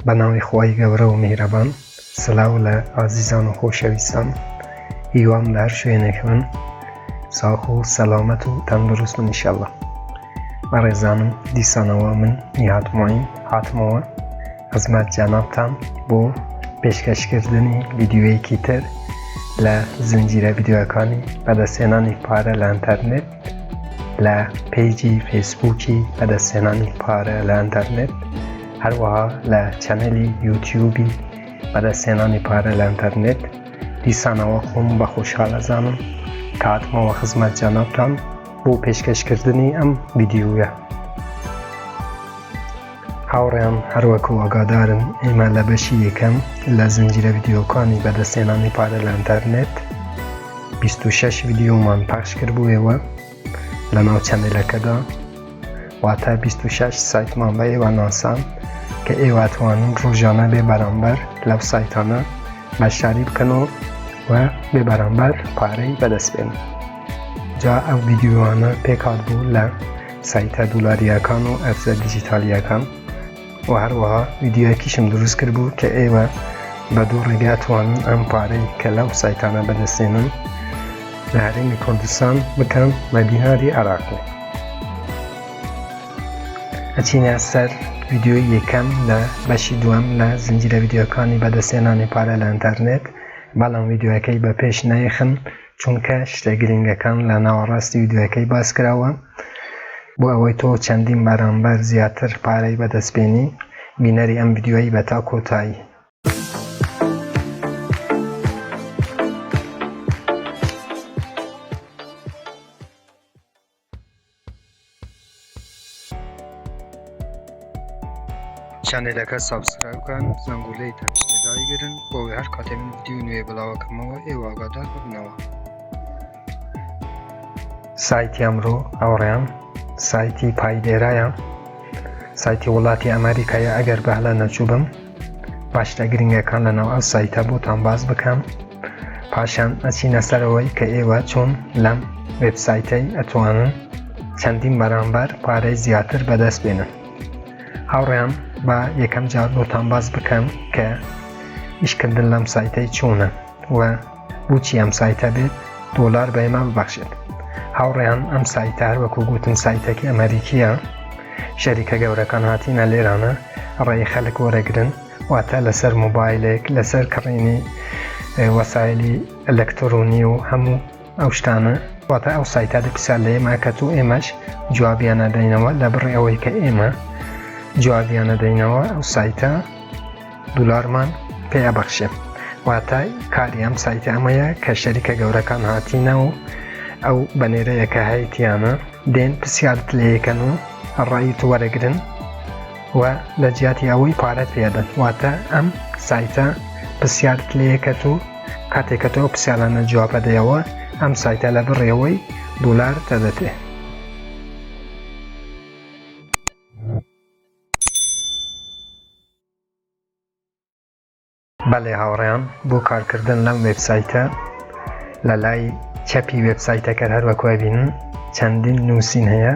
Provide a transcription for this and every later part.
بەناوی خۆی گەورە و میهرەبان. سلااو لە ئازیزان و خۆشەویستان، هیوام لە هەر شوێنێک من ساخ و سەلامەت و تەندروست من ئینشەڵڵا. بەڕێزانم، دیسانەوە من هاتمەوە خزمەت جەنابتان بۆ پێشکەشکردنی ڤیدیۆیەکی تر لە زنجیرە ڤیدیۆەکانی بەدەستهێنانی پارە لە ئینتەرنێت، لە پیجی فێسبووکی بەدەستهێنانی پارە لە ئینتەرنێت، هەروەها لە چەنەلی یوتیوبی بەدەستهێنانی پارە لە ئینتەرنێت. دیسانەوە خۆم بە خۆشحاڵەزانم کە هاتمەوە خزمەت جەنابتان بۆ پێشکەشکردنی ئەم ڤیدیۆیە. هاوڕێیان هەروەکو ئاگادارن ئێمە لە بەشی یەکەم لە زنجیرە ڤیدیۆکانی بەدەستهێنانی پارە لە ئینتەرنێت 26 ڤیدیۆمان پەخش کردبوویەوە لە ناو چەنەلەکەدا، واتە 26 سایتمان بە ئێوە ناسان کە ئێوە ئەتوانن ڕۆژانە بێ بەرامبەر لەو سایتانە بەشداری بکەنەوە و بێ بەرامبەر پارەی بەدەست بێن. جا ئەو ڤیدیۆوانە پێکات بوو لە سایتە دۆلاریەکان و ئەرزە دیجیتالیەکان، و هەروەها ڤیدیۆیەکیشم دروست کردبوو کە ئێوە بە دوو ڕێگە ئەتوانن ئەم پارەی کە لەو سایتانە بەدەستێنن لە هەرێمی کوردستان بکەن بە دیناری عێراقی. ئەچینە سەر ڤیدیۆی یەکەم لە بەشی دووەم لە زنجیرە ڤیدیۆکانی بەدەستهێنانی پارە لە ئینتەرنێت. بەڵام ڤیدیۆەکەی بە پێش نایخن چونکە شتە گرنگەکان لە ناوەڕاستی ڤیدیۆەکەی باس کراوە بۆ ئەوەی تۆ چەندین بەرامبەر زیاتر پارەی بەدەستبێنی. بینەری ئەم ڤیدیۆی بە تا کۆتایی. چەنەلەکە سابسکرایب بکەن، زەنگۆلەی تەمشتێدایی گرن بۆ ئەوەی هەر کاتێ من ڤیدیۆ نوێ بڵاوەکەمەوە ئێوە ئاگادار ببنەوە. سایتی ئەمڕۆ هاوڕێیان سایتی پایدێرایە، سایتی وڵاتی ئەمریکایە. ئەگەر بەهلە نەچووبم باشتە گرنگەکان لەناو ئەو سایتە بۆتان باز بکەم، پاشان ئەچینە سەرەوەی کە ئێوە چۆن لەم وێبسایتەی ئەتوانن چەندین بەرامبەر پارەی زیاتر بەدەست بێنن. هاوڕێیان با یەکەم جار بۆتان باز بکەم کە ئیشکردن لەم سایتەی چۆنە و بۆچی ئەم سایتە بێت دۆلار بە ئێمە ببەخشێت. هاوڕێیان ئەم سایتە هەروەکو گوتن سایتێکی ئەمریکیە، شەریکە گەورەکان هاتینە لێرانە ڕێی خەڵک وەرەگرن، واتە لەسەر مۆبایلێک، لەسەر کڕینی وەسایلی ئەلەکترۆنی و هەموو ئەو شتانە، واتە ئەو سایتە دەپیسا لە ئێمە کە تو ئێمەش جوابیانە دەینەوە لە بڕی ئەوەی کە ئێمە جوابیانە دەینەوە ئەو سایتە دولارمان پێ ئەبەخشێ. واتە کاری ئەم سایتە ئەمەیە کە شەریکە گەورەکان هاتینە و ئەو بەنێرەیە کە هەیەتیانە دێن پرسیارت لێیەکەن و ڕێی تو وەرەگرن و لە جیاتی ئەوەی پارەت پێدەن. واتە ئەم سایتە پرسیارت لێیەکەت و کاتێکە تۆ پرسیارانە جواب دەیەوە ئەم سایتە لە بڕێەوەی دولار دەدەتێ. بەڵێ هاوڕێیان، بۆ کارکردن لەم وێبسایتە لە لای چەپی وێبسایتەکە هەروەکو بینن چەندین نووسین هەیە.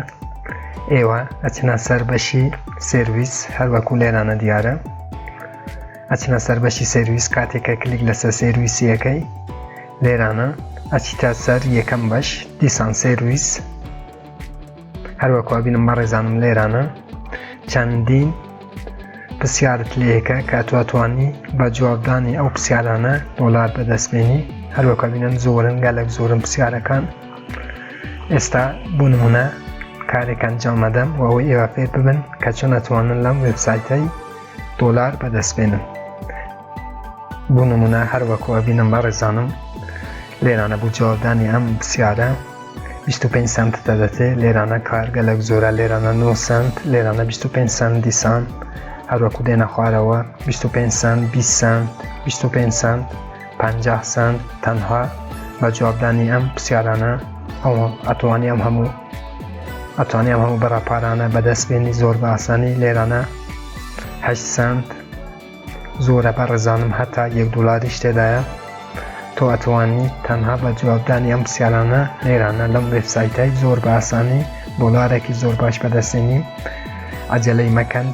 ئێوە ئەچنە سەر بەشی سێرویس، هەروەکو لێرانە دیارە ئەچنە سەر بەشی سێرویس. کاتێکە کلیک لەسەر سێرویسیەکەی لێرانە ئەچیتە سەر یەکەم بەش دیسان سێرویس. هەروەکو بینم بەڕێزانم لێرانە چەندین پرسیارت لێیەکە کە توانی بە جوابدانی ئەو پرسیارانە دۆلار بەدەستبێنی. هەروەکو بینن زۆرن، گەلێک زۆرن پرسیارەکان. ئێستا بۆ نمونە کارێک ئەنجام مەدەم و ئەوەی ئێوە فێر ببن کە چۆن ئەتوانن لەم وێبسایتەی دۆلار بەدەستبێنن. بۆ نمونە هەروەکو بینم بەڕێزانم لێرانە بۆ جوابدانی ئەم پرسیارە 25 سنت دەدەتێ. لێرانە کار گەلێک زۆرە، لێرانە 9 سنت، لێرانە 25 سنت دیسان. هەروەکو دێنە خوارەوە 25 سنت، 20 سنت، 25 سنت، 50 سنت. تەنها بە جوابدانی ئەم پرسیارانە ئەتوانی ئەم هەموو بەڕاپارانە بەدەستبێنی زۆر بە ئاسانی. لێرانە 8 سنت زۆرە بەڕێزانم، هەتا 1 دۆلاریش تێدایە. تۆ ئەتوانی تەنها بە جوابدانی ئەم پرسیارانە لێرانە لەم وێبسایتەی زۆر بە ئاسانی دۆلارێکی زۆر باش بەدەستێنی. عەجەلەی مەکەن،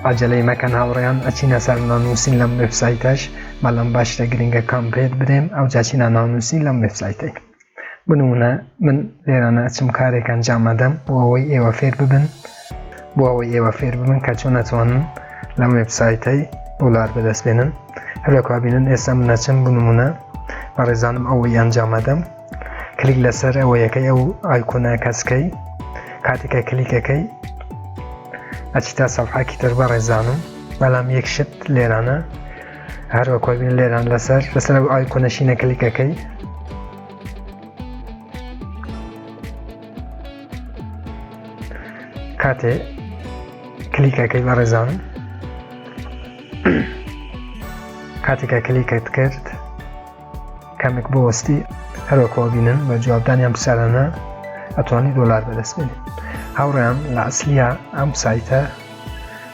عجلەی مەکەن هاوڕێیان ئەچینە سەر نانووسین لەم وێبسایتەش بەڵام باشتە گرنگەکان پێت بدەم ئەو جاچینە نانووسین لەم وێبسایتەی بنمونە من لێرانە ئەچم کارێک ئەنجام ئەدەم بۆ ئەوەی ئێوە فێر ببن کە چۆن ئەتوانن لەم وێبسایتەی دۆلار بەدەستبێنن هەروەکوا بینن ئێستا من ئەچم بنمونە بەڕێزانم ئەوەی ئەنجام ئەدەم کلیک لەسەر ئەوەیەکەی ئەو ئایکۆنە کەسکەی کاتێکە کلیکەکەی ئەچیتا سەفحەکی تر بەڕێزانم بەڵام یەک شت لێرانە هەروەکوا بینن لێران لەسەر ئەو ئایکۆنەشینە کلیکەکەی کاتێ کلیکەکەی بەڕێزانم کاتێکە کلیکت کرد کەمێک بۆ وەستی هەروەکوا بینن بە جوابدانیان پرسیارانە ئەتوانی دۆلار بەدەستبێنی هاوڕێیان لە ئەسلیە ئەم سایتە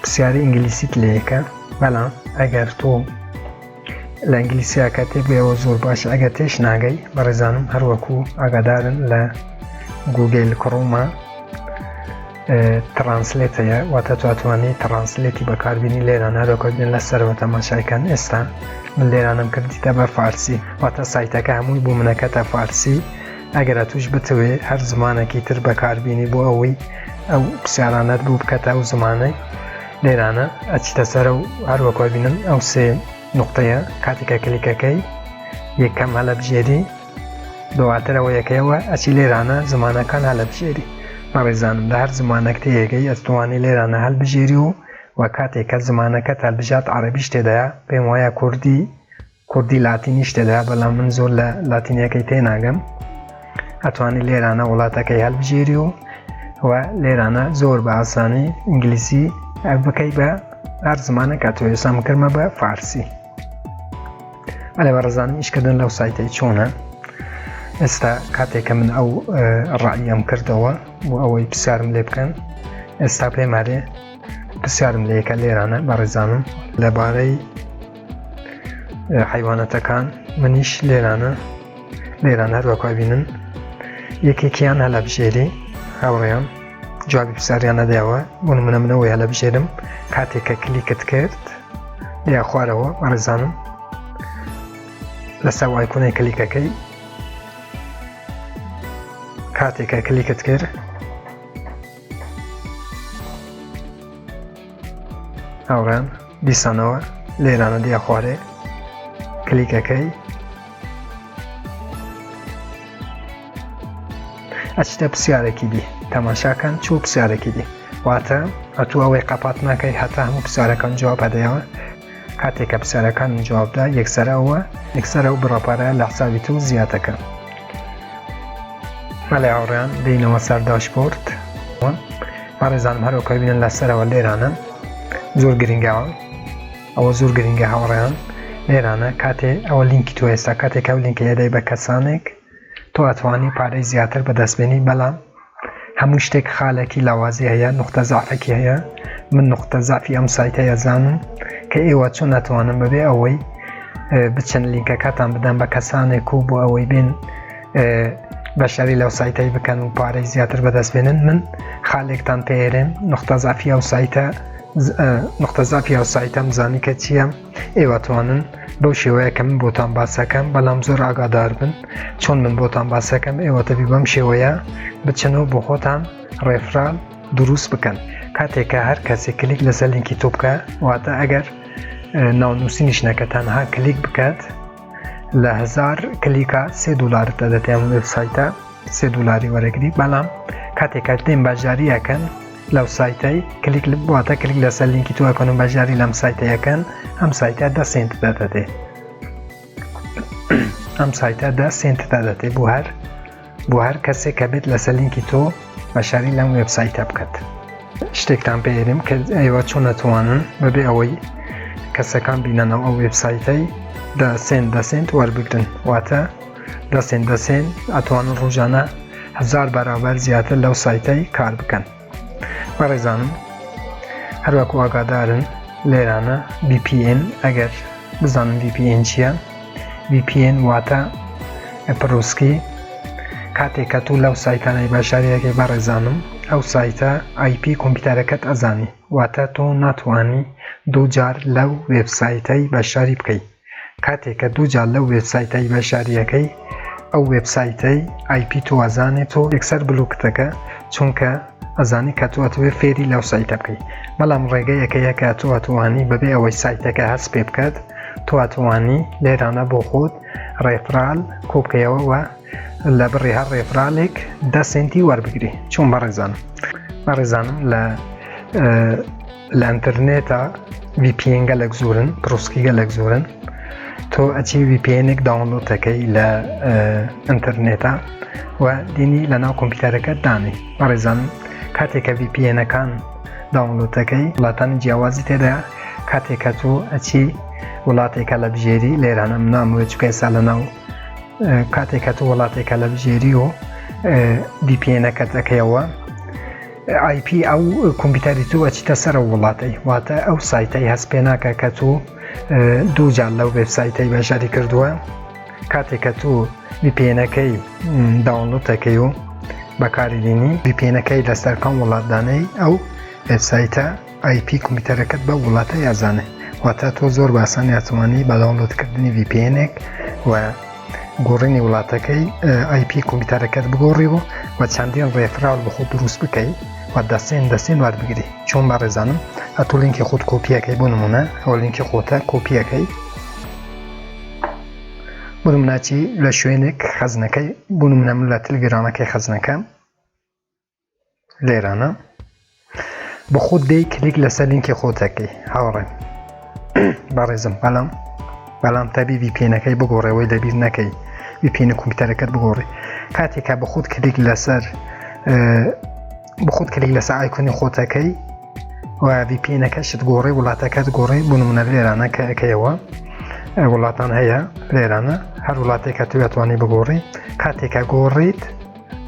پرسیاری ئینگلیسیت لێیەکە بەڵام ئەگەر تۆ لە ئینگلیسیاکە تێبێەوە زۆر باش ئەگەر تێش ناگەی بەڕێزانم هەروەکو ئاگادارن لە گوگل کڕۆمە ترانسلێتەیە واتە تواتوانی ترانسلێتی بەکاربیێنی لێران هەروەکوا بینن لەسەرەوە تەماشایکەن ئێستا من لێرانم کردیتە بە فارسی واتە سایتەکە هەمووی بوو منەکەتە فارسی ئەگەرە توش بتوێ هەر زمانێکی تر بەکاربیێنی بۆ ئەوەی ئەو پرسیارانەت بوو بکەتە ئەو زمانەی لێرانە ئەچیتە سەرە و هەروەکوا بینن ئەو سێ نقطەیە کاتێکە کلیکەکەی یەکەم هەلە بژێری دواترەوە یەکەیەوە ئەچی لێرانە زمانەکان هەلە بژێری بەڕێزانم لە هەر زمانەك تەیەگەی ئەتوانی لێرانە هەڵبژێری و کاتێککە زمانەکەت هەڵبژات عەرەبیش تێدایە پێم وایە کوردی لاتینیش تێدایە بەڵام من زۆر لە لاتینیەکەی تێناگەم ئەتوانی لێرانە وڵاتەکەی هەڵبژێری و لێرانە زۆر بە ئاسانی ئینگلیسی بکەی بە هەر زمانەکە تۆ ئێستا کردمە بە فارسی ئەلێ بەڕێزانم ئیشکردن لەو سایتەی چۆنە ئێستا کاتێککە من ئەو ڕائیم کردەوە بۆ ئەوەی پرسیارم لێ بکەن ئێستا پێمارێ پرسیارم لێیەکە لێرانە بەڕێزانم لەبارەی حیوانەتەکان منیش لێرانە هەروەکوا بینن یەکێکیان هەلە بژێری هاوڕێیان جوابی پرسیاریان نەدایەوە بۆ نمونە منەوەی هەلە بژێرم کاتێککە کلیکت کرد یا خوارەوە بەڕێزانم لەسەر ئایکۆنەی کلیکەکەی کاتێککە کلیکت کرد هاوڕێیان بیسانەوە لێرانە دیە خوارێ کلیکەکەی ئەچتە پرسیارێکی دی تەماشاکەن چوو پرسیارێکی دی واتە ئەتوو ئەوەی قەپات ناکەی هەتا هەموو پرسیارەکان جواب هەدەیەوە کاتێککە پرسیارەکان جوابدا یەکسەرە و بڕاپارە لە حسابی تو زیاتەکە مەڵێ هاوڕێیان دێینەوە سەر داشبۆرد بەڕێزانم هەروەکوا بینن لەسەرەوە لێرانە زۆر گرنگەوە ئەوە زۆر گرنگە هاوڕێیان لێرانە کاتێ ئەوە لینکی تۆ ئێستا کاتێک ئەو لینکە هەدەی بە کەسانێک تۆ ئەتوانی پارەی زیاتر بەدەستبێنی بەڵام هەموو شتێک خالێکی لاوازی هەیە نقطە زعفێکی هەیە من نقطە زعفی ئەم سایتەیە زانم کە ئێوە چۆن ئەتوانن بەبێ ئەوەی بچن لیnkەکەتان بدەن بە کەسانێک و بۆ ئەوەی بێن بەشەری لەو سایتەی بکەن و پارەی زیاتر بەدەستبێنن من خالێکتان پێێرێن نقطە زعفی ئەو سایتە نقطە زعفی ئەو سایتە مزانی کە چییە ئێوە توانن بەو شێوەیە کە من بۆتان باسەکەم بەڵام زۆر ئاگادار بن چۆن من بۆتان باسەکەم ئێوە تەبی بەم شێوەیە بچنەوە بۆ خۆتان ڕێفرال دروست بکەن کاتێککە هەر کەسێک کلیک لەسەر لینکی تۆ بکە واتە ئەگەر ناونووسینیش نەکە تەنها کلیک بکات لە 1000 کلیکە $3 دەدەتیان وێبسایتە $3 وەرەگری بەڵام کاتێککە دێن باژاریەکەن لەو سایتەی کلیک واتە کلیک لەسەر لینکی تۆ ئەکەن و باژاری لەم سایتەیەکەن ئەم سایتە 10 سنت دەدەتێ ئەم سایتە 10 سنت دەدەتێ بۆ هەر کەسێک کە بێت لەسەر لینکی تۆ بەشاری لەم وێبسایتە بکات شتێکتان پێێرم کە ئێوە چۆن نەتوانن بەبێ ئەوەی کەسەکان بینەنەوە ئەو وێبسایتەی 10 سنت وەربگرن واتە 10 سنت ئەتوانن ڕۆژانە 1000 بەرابەر زیاتر لەو سایتەی کار بکەن بەڕێزانم هەروەکو ئاگادارن لێرانە VPN ئەگەر بزانن VPN چییە VPN واتە پرۆسکی کاتێک کە تو لەو سایتانەی باشاریەکەی بەڕێزانم ئەو سایتە IP کۆمپیوتەرەکەت ئەزانی واتە تۆ ناتوانی دووجار لەو وێبسایتەی بەشداری بکەیت کاتێککە دووجار لەو وێبسایتەی بەشداریەکەی ئەو وێبسایتەی IP تۆ ئەزانێت تۆ یەکسەر بلوکتەکە چونکە ئەزانی کە تۆ ئەتوێ فێری لەو سایتە بکەیت بەڵام ڕێگەیەکەیە کە تۆ ئەتوانی بەبێ ئەوەی سایتەکە هەست پێ بکات تۆ ئەتوانی لێرانە بۆ خۆت ڕێفرال کۆبکەیەوە و لە بڕی هەر ڕێفرالێک 10 سنتی وەربگری چۆن بەڕێزانم لە ئینتەرنێتە VPN گەلێک زۆرن پرۆسکی گەلێک زۆرن تۆ ئەچی VPNێک داونلۆد دەکەی لە ئینتەرنێتە و دینی لەناو کۆمپیوتەرەکەت دانی بەڕێزانم کاتێککە VPNەکان داونلۆد دەکەی وڵاتانی جیاوازی تێدا کاتێککە تۆ ئەچی وڵاتێکە لە بژێری لێرانە مناموێت چکە ئێستا لەناو کاتێککە تۆ وڵاتێکە لە بژێری و VPNەکەت دەکەیەوە IP ئەو کۆمپیوتەری تۆ ئەچیتە سەر وڵاتەی واتە ئەو سایتەی هەست پێ ناکە کە تۆ دووجار لەو وێبسایتەی بەشداری کردووە کاتێککە تۆ VPNەکەی داونلۆد دەکەی و بەکاریدێنی VPNەکەی لەسەر کام وڵاتدانەی ئەو وێبسایتە IP کۆمپیوتەرەکەت بە وڵاتە یازانێ واتە تۆ زۆر باسانی ئەتوانی بە داونلۆدکردنی VPNێک و گۆڕینی وڵاتەکەی IP کۆمپیوتەرەکەت بگۆڕیەوە و چەندین ڕێفرال بە خۆت دروست بکەیت و دەستێن وەربگری چۆن بەڕێزانم ئەتۆ لینکی خۆت کۆپیەکەی بۆ نمونە ئەوە لینکی خۆتە کۆپیەکەی بۆ نمونەچی لە شوێنێک خەزنەکەی بۆ نمونە من لە تەلەگرامەکەی خەزنەکەم لێرانە بە خۆت دەی کلیک لەسەر لینکی خۆتەکەی هاوڕێ بەڕێزم بەڵام تەبی VPNەکەی بگۆڕێەوەی لەبیر نەکەی VPN کۆمپیوتەرەکەت بگۆڕی کاتێکە بە خۆت کلیک لەسەر ئایکۆنی خۆتەکەی و VPNەکەشت گۆڕی وڵاتەکەت گۆڕی بۆ نمونە لێرانە کە ئەەکەیەوە وڵاتان هەیە لێرانە هەر وڵاتێکە توێتوانی بگۆڕی کاتێکە گۆڕیت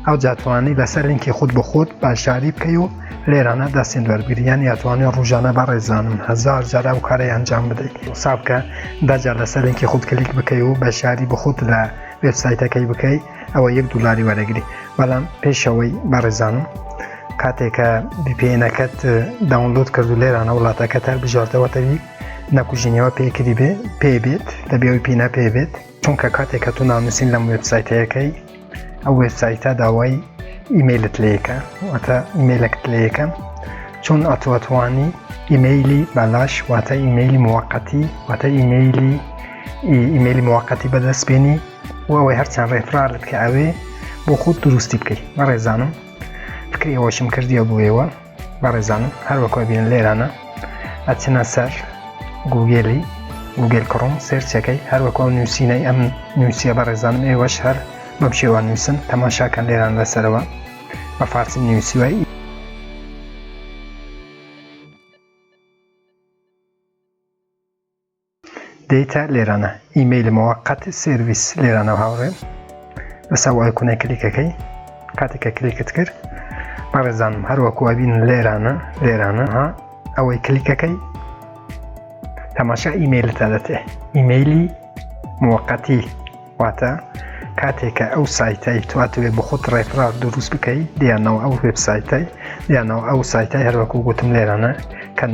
ئەو جاتوانی لەسەر لینکی خۆت بە خۆت باشداری بکەی و لێرانە دەستێن وەربگریان یاتوانێ ڕۆژانە بەڕێزانم 1000 جار ئەو کارەی ئەنجام بدەیت سابکە داجار لەسەر لینکی خۆت کلیک بکەی و بەشداری بە خۆت لە وێبسایتەکەی بکەی ئەوە $1 وەرەگری بەڵام پێشەوەی بەڕێزانم کاتێکە VPNەکەت داونلۆد کرد و لێرانە وڵاتەکەت هەر بژاردەوەتەوی نەکوژینەوە پێکردی پێ بێت دەبێ پینە پێ بێت چونکە کاتێککە تو ناونووسین لەم وێبسایتەکەی ئەو وێبسایتە داوای ئیمەیلت لەیەکە واتە ئیمەیلەکت لەیەکە چون ئەتوانی ئیمەیلی بەلاش واتە ئیمەیلی موقتی واتە ئیمەیلی موقتی بەدەستبێنی و ئەوەی هەرچەند ڕێفرالت کە ئەوێ بۆ خۆت دروستی بکەیت بەڕێزانم فکری ئەوەشم کردیە بۆیەوە بەڕێزانم هەروەکو بینن لێرانە ئەچنە سەر گوگل کڕۆم سێرچەکەی هەروەکو نووسینەی ئەم نووسیە بەڕێزانم ئێوەش هەر بەم شێوان نووسن تەماشاکەن لێران لەسەرەوە بە فارسی نووسیوای دەیتە لێرانە ئیمەیل موقت سرویس لێرانە هاوڕێ لەسەر ئایکۆنەی کلیکەکەی کاتێککە کلیکت کرد بەڕێزانم هەروەکو ئەبین لێرانە ها ئەوەی کلیکەکەی تەماشا ئیمەیلتە دەتێ ئیمەیلی موقتی واتە کاتێککە ئەو سایتەی تواتوێ بە خۆت ڕێفرال دروست بکەی دیانەوە ئەو وێبسایتەی دیانەوە ئەو سایتای هەروەکو گوتم لێرانە کە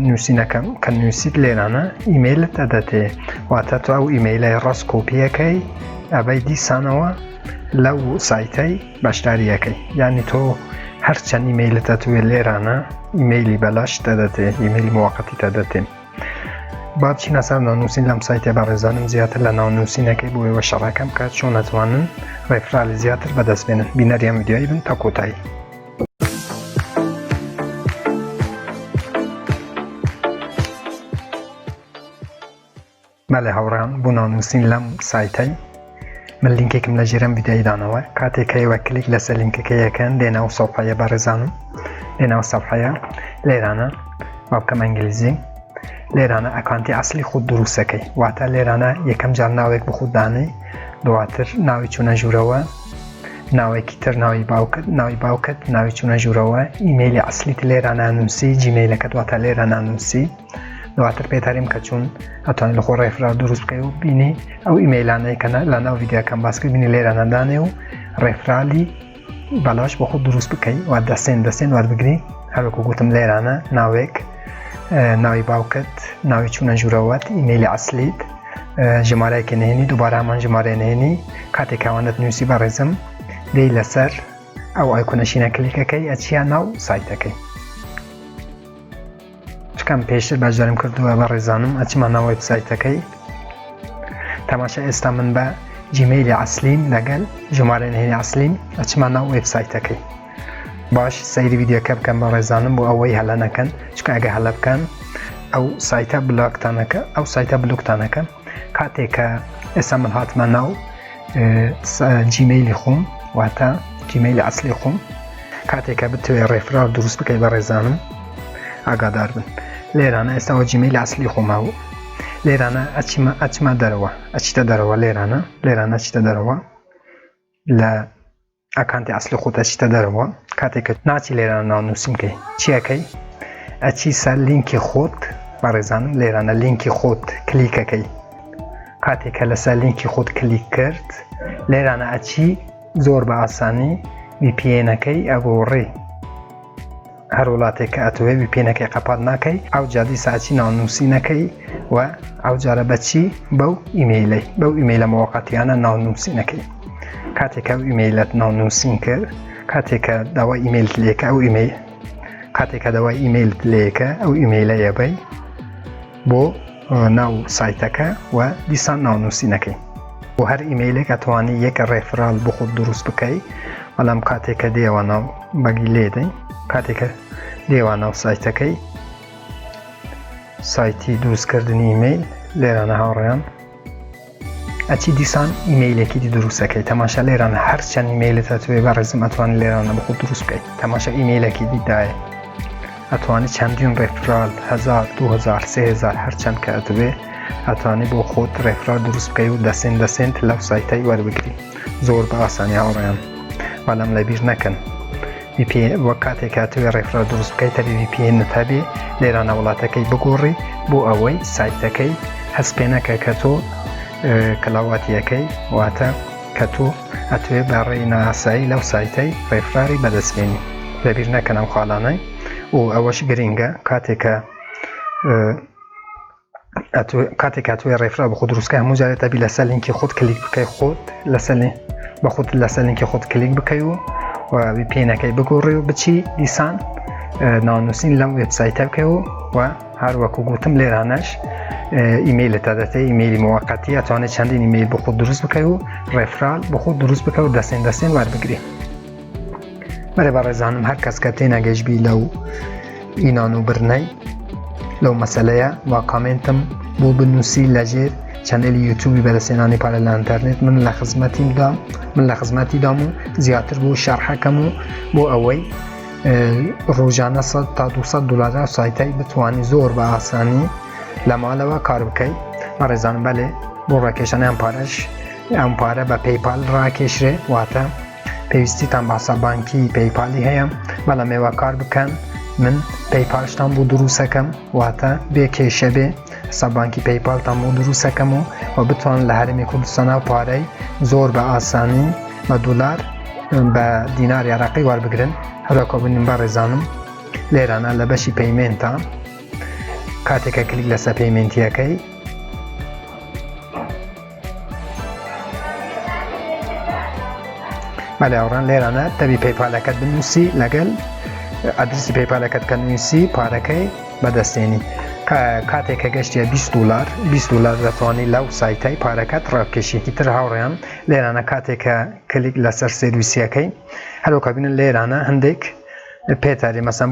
نووسینەکەم کە نووسیت لێرانە ئیمەیلت ئەدەتێ واتە تو ئەو ئیمەیلای ڕاست کۆپیەکەی ئەبەی دیسانەوە لەو سایتەی بەشداریەکەی یعنی تۆ هەرچەند ئیمەیلتە توێ لێرانە ئیمەیلی بەلاش دەدەتێ ئیمەیلی موقتی دەدەتێ با بچینە سەر ناونووسین لەم سایتێ بەڕێزانم زیاتر لە ناونووسینەکەی بۆ ئێوە شەڕەکەم کات چۆن ئەتوانن ڕێفرالی زیاتر بەدەستبێنن بینەریان ویدیۆی بن تا کۆتایی بەڵێ هاوڕان بۆ ناونووسین لەم سایتەی من لینکێکم لە ژێرەم ویدیۆیدانەوە کاتێکەوە کلیک لەسەر لینکەکەیەکەن دێناو سەفحەیە بەڕێزانم دێناو سەفحەیە لێرانە با بکەم ئەنگلیزی لێرانە ئەکانتی ئەسلی خۆت دروستەکەی واتە لێرانە یەکەم جار ناوێک بە خۆت دانەی دواتر ناوی چوونە ژوورەوە ناوێکی تر ناوی باوکت ناوی چوونە ژوورەوە ئیمەیلی ئەسلیت لێرانە نووسی جیمەیلەکەت واتە لێرانە نووسی دواتر پێتاریم کە چون ئەتوانیت لە خۆ ڕێفرال دروست بکەی و بینی ئەو ئیمەیلانەی کە لە ناو ڤیدیۆکەم باس کرد بینی لێرانە دانێ و ڕێفرالی بەلاش بۆ خۆت دروست بکەی و دەستێن وەربگری هەروەکو گوتم لێرانە ناوێک ناوی باوکت ناوی چوونە ژوورەوەت ئیمەیلی ئەسلیت ژمارەیەکی نهێنی دووبارە هەمان ژمارە نهێنی کاتێک ئەوانت نووسی بەڕێزم دەی لەسەر ئەو ئایکۆنەشینە کلیکەکەی ئەچیە ناو سایتەکەی چکەم پێشتر بەشداریم کردووە بەڕێزانم ئەچمە ناو وێبسایتەکەی تەماشا ئێستا من بە جیمەیلی ئەسلیم لەگەڵ ژمارە نهێنی ئەسلیم ئەچمە ناو وێبسایتەکەی باش سەیری ڤیدیۆکە بکەم بەڕێزانم بۆ ئەوەی هەلە نەکەن چکە ئەگە هەلە بکەن ئەو سایتە بلوکتانەکە کاتێککە ئێستا من هاتمە ناو جیمەیلی خۆم واتە جیمەیلی ئەسلی خۆم کاتێککە بتوێ ڕێفرال دروست بکەی بەڕێزانم ئاگادار بن لێرانە ئێستاەوە جیمەیلی ئەسلی خۆمە و لێرانە ئەچمە دەرەوە ئەچیتە دەرەوە لێرانە چیتە دەرەوە لە ئەکانتی ئەسلی خۆت ئەچیتە دەرەوە کاتێککە ناچی لێرانە ناونووسیم بکەی چیەکەی ئەچی سەر لینکی خۆت بەڕێزانم لێرانە لینکی خۆت کلیکەکەی کاتێککە لەسەر لینکی خۆت کلیک کرد لێرانە ئەچی زۆر بە ئاسانی VPN-ەکەی ئەگۆڕێ هەر وڵاتێک کە ئەتوێ VPN-ەکەی قەپات ناکەی ئەو جادی ساچی ناونووسینەکەی و ئەو جارە بەچی بەو ئیمەیلە مۆقەتیانە ناونووسینەکەی کاتێککە ئەو ئیمەیلەت ناونووسین کرد کاتێککە داوای ئیمەیلت لێکە ئەو ئیمەیل کاتێککە داوای ئیمەیلت لێکە ئەو ئیمەیلە یەبەی بۆ ناو سایتەکە و دیسان ناونووسینەکەی بۆ هەر ئیمەیلێک ئەتوانی یەک ڕێفرال بۆ خۆت دروست بکەی بەڵام کاتێککە دێوە ناو بەگی لێدەی کاتێککە دێوە ناو سایتەکەی سایتی دروستکردنی ئیمەیل لێرانە هاوڕێیان ئەچی دیسان ئیمەیلێکی دی دروستەکەی تەماشا لێرانە هەر چەند ئیمەیلت ئەتوێ بەڕێزم ئەتوانی لێرانە بە خۆت دروست بکەیت تەماشا ئیمەیلێکی دیدایە ئەتوانی چەندین ڕێفرال 1000 2000 3000 هەرچەند کە ئەتوێ ئەتوانی بۆ خۆت ڕێفرال دروست بکەی و دەسێنت لەو سایتەی وەربگری زۆر بە ئاسانی هاوڕێیان بەڵام لەبیر نەکەن وەک کاتێک هاتووێ ڕێفرال دروست بکەیت تەبێ VPN-ت هەبێ لێرانە وڵاتەکەی بگۆڕی بۆ ئەوەی سایتەکەی هەست پێ نەکە کە تۆ کەلاواتیەکەی واتە کە تۆ ئەتوێ بەڕێی ناسایی لەو سایتەی ڕێفراری بەدەستێنی لەبیر نەکەن ئەم خاڵانەی و ئەوەش گرینگە کاتێککە هاتووێ ڕێفرال بە خۆت دروستکە هەموو جارێت تەبی لەسەر لینکی خۆت کلیک بکەی خۆت بە خۆت لەسەر لینکی خۆت کلیک بکەی و VPN-ەکەی بگۆڕی و بچی دیسان ناونووسین لەم وێبسایتە بکەی و هەروەکو گوتم لێرانەش ئیمەیلتە دەتێ ئیمەیلی موقەتی ئەتوانێت چەندین ئیمەیل بۆ خۆت دروست بکەی و ڕێفرال بۆ خۆت دروست بکە و دەستێن وەربگری بەرێ بەڕێزانم هەر کەس کە تێنەگەیشتبی لەو ئینان و برنەی لەو مەسەلەیە وا کامنتم بۆ بنووسی لەژێر چەنێلی یوتیوبی بەدەستێنانی پارە لە ئینتەرنێت من لە خزمەتی دام و زیاتر بۆ شەرحەکەم و بۆ ئەوەی ڕۆژانە 100 تا 200 دلار سایتەی بتوانی زۆر بە ئاسانی لە ماڵەوە کار بکەیت بەڕێزانم بەلێ بۆ ڕاکێشانی ئەم پارە بە پەیپال ڕاکێشرێ واتە پێویستیتان باسە بانکی پەیپالی هەیە بەڵام ئێوە کار بکەن من پەیپالشتان بۆ دروستەکەم واتە بێ کێشە بێ سەبانکی پەیپالتان بۆ دروستەکەم و بتوان لە هەرمی کوردستانە پارەی زۆر بە ئاسانی بە دولار بە دیناری عێراقی وەربگرن هەروەکو بنین بەڕێزانم لێرانە لە بەشی پەیمێنتە کاتێکە کلیک لەسەر پەیمێنتیەکەی بەڵێ هاوڕان لێرانە تەبی پەیپالەکەت بنووسی لەگەڵ ئەدرسی پەیپالەکەت کە نووسی پارەکەی بەدەستێنی کاتێککە گەشتە 20 دلار دەتوانانی لەو سایتەی پارەکەت ڕاکێشێتی تر هاوڕێیان لێرانە کاتێککە کلیک لەسەر سێرویسیەکەی هەروەکە بینن لێرانە هەندێک پێتاری مەسەن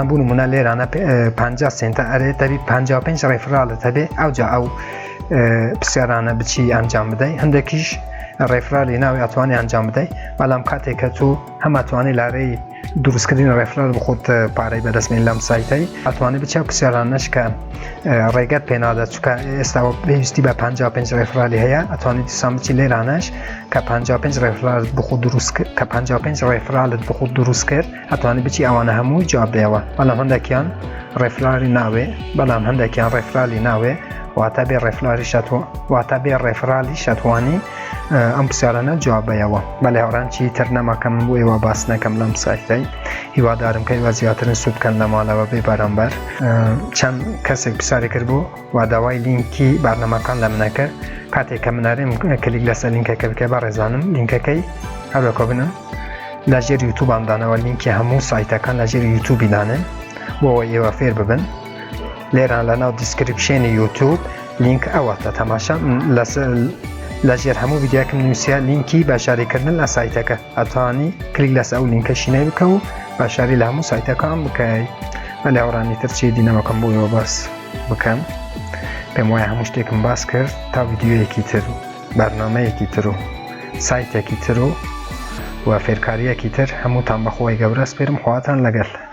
بوو نمونە لێرانە 50 سنتە ئەرێ تەبی 55 ڕێفرالت هەبێ ئەوجا ئەو پرسیارانە بچی ئەنجام بدەی هەندێکیش ڕێفرالی ناوی ئەتوانی ئەنجام بدەیت بەڵام کاتێککە تو هەماتوانی لارەی دروستکردن ڕێفرال بخۆت پارەی بەدەستمێن لەم سایتەی ئەتوانی بچە پرسیارانەش کە ڕێگەت پێنادە چکە ئێستاوە پێویستی بە 55 ڕێفرالی هەیە ئەتوانی دیسان بچی لێرانەش کە 55 ڕێفرالت بخۆت دروست کرد ئەتوانی بچی ئەوانە هەموو جواب دێەوە بەڵام هەندێکیان ڕێفرالی ناوێ واتە بێ ڕێفرالی شەتوانی ئەم پرسیارانە جوابەیەوە. بەڵێ هاوڕان چی تر نەماکەم بۆ ئێوە باس نەکەم لەم سایتەی، هیوادارم کە ئێوە زیاترن سود بکەن لە ماڵەوە بێ بەرامبەر. چەند کەسێک پرسیاری کردبوو وا داوای لینکی بەرنامەکان لە منە کرد. کاتێک کە منەرێم کلیک لەسەر لینکەکە بکە بەڕێزانم لینکەکەی هەروەکە بنم لەژێر یوتوبام دانەوە لینکی هەموو سایتەکان لەژێر یوتوبی دانن بۆەوە ئێوە فێر ببن. لێران لەناو دیسکریپشنی یوتوب لینک ئەوەتە تەماشا لەژێر هەموو ڤیدیۆکم نووسیا لینکی باشاریکردن لە سایتەکە ئەتوانی کلیک لەسەر ئەو لینکە شینەی بکە و باشاری لە هەموو سایتەکان بکەی. بەڵێ هاوڕانی تر چی دینەوەکەم بۆ ئێوە باس بکەم. پێم وایە هەموو شتێکم باس کرد تا ڤیدیۆیەکی تر و بەرنامەیەکی تر و سایتێکی تر و فێرکاریەکی تر هەمووتان بەخۆی گەورە سپێرم خواتان لەگەڵ.